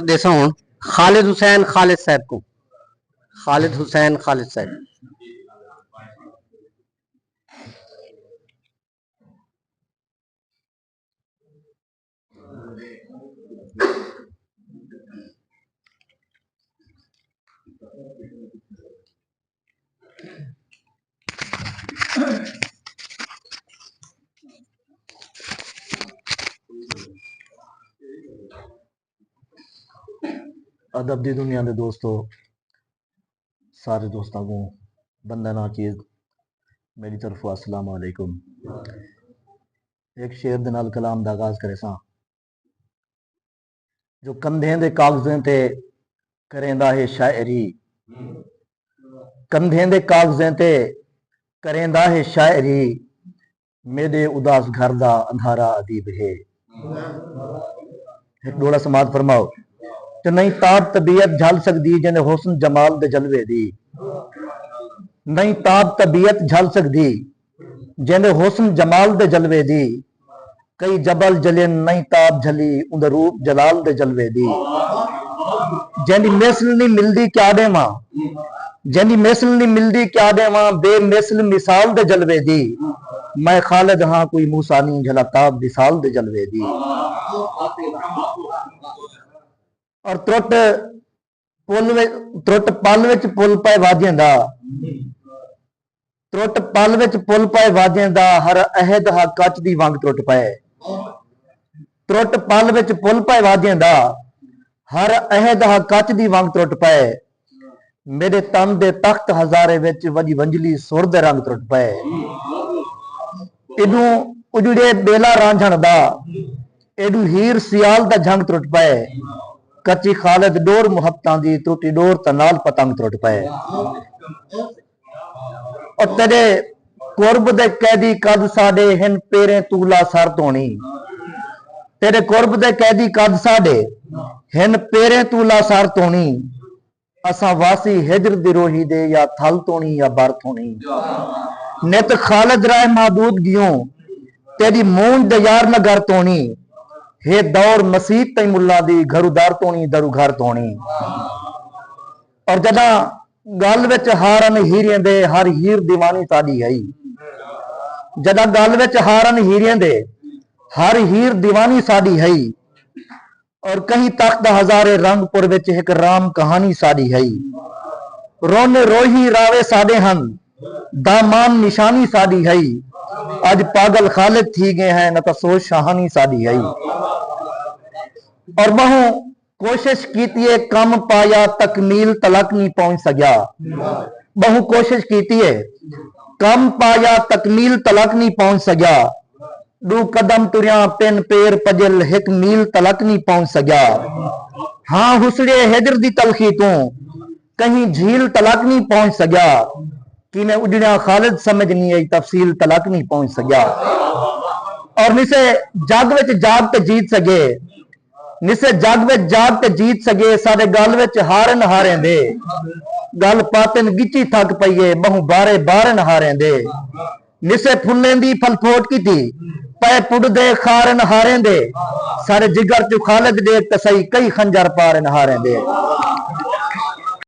देसा हूँ खालिद साहब को। खालिद हुसैन खालिद साहब। अदब दी दुनिया के दोस्तों, सारे दोस्तों को बंदा ना चीज मेरी तरफ अस्सलाम वालेकुम। एक शेर दे नाल कलाम दा आगाज करे सा। जो कंधे दे कागज़ें ते करेंदा है शायरी, कंधे दे कागज़ें ते करेंदा है शायरी, मेरे उदास घर दा अंधारा अदीब है। एक डोला समाज फरमाओ। ते नहीं ताब तबीयत झल सकदी जिन्हें हुस्न जमाल दे जलवे दी, नहीं ताब तबीयत झल सकदी जिन्हें हुस्न जमाल दे जलवे दी, कई जबल जले नहीं ताब झली उंद रूप जलाल दे जलवे दी। जिंदी मिसल नहीं मिलदी क्या देवां, जिंदी मिसल नहीं मिलदी क्या देवां, बेमिसल मिसाल दे जलवे दी, मैं खालिद हां कोई मूसा नहीं झला ताब विसाल दे जलवे दी। और त्रुट पल विच पुल पाए वादियां दा, त्रुट पल विच पुल पाए वादियां दा, हर अहद हा कच दी वंग त्रुट पाए। त्रुट पल विच पुल पाए वादियां दा, हर अहद हा कच दी वंग त्रुट पाए, मेरे तन दे तख्त हजारे विच वजी वंजली सुर दे रंग त्रुट पाए। इडू उजड़े बेला रांझण दा, एडू हीर सियाल दा झंग त्रुट पाए, कच्ची खालिद डोर मुहब्बतां दी त्रुटी डोर तनाल पतंग त्रुट पाए। और तेरे कुर्ब दे कैदी कद साडे हिन पेरे तूला सर धोनी, तेरे कुर्ब दे कैदी कद साडे हिन पेरे तूला सर धोनी, असा वासी हिजर दी रोही दे या थल धोनी या बर धोनी। नित खालिद राय महदूद गियों तेरी मूंज दे यार नगर धोनी, हे दौर मसीत तई मुल्ला दी घरू दर धोनी दरू घर धोनी। और जदा गल विच हारन हीरियां दे हर हीर दीवानी साडी है, जदा गल विच हारन हीरियां दे हर हीर दीवानी साडी है, और कहीं तख्त हजारे रंगपुर विच एक राम कहानी साडी है। रोन रोही रावे साडे हन दामान निशानी साडी है, अज पागल खालिद थी गए हैं न तो सोच शाहानी साडी है। और बहु कोशिश कीती कम पाया तकमील तलक नहीं पहुंच सकिया, बहु कोशिश कीती कम पाया तकमील तलक नहीं पहुंच सकिया, दू कदम तुरिया पिन पेर पजल एक मील तलक नहीं पहुंच सकिया। हाँ हुसड़े हिजर दी तलखी तू कहीं झील तलक नहीं पहुंच सकिया, कि मैं उजड़िया खालिद समझ नहीं आई तफसील तलक नहीं पहुंच सकिया। और निसे जग विच जाग ते जीत सके, निसे जग विच जाग ते जीत सके, साडे गल विच हारन हारें दे, गल पातन गिची थक पईए बहु बारे बारन हारें दे, निसे फुल्लें दी फलफोट कीती पै पुड़ दे खारन हारें दे, सारे जिगर चु खालिद देख ते सही कई खंजर पारन हारें दे।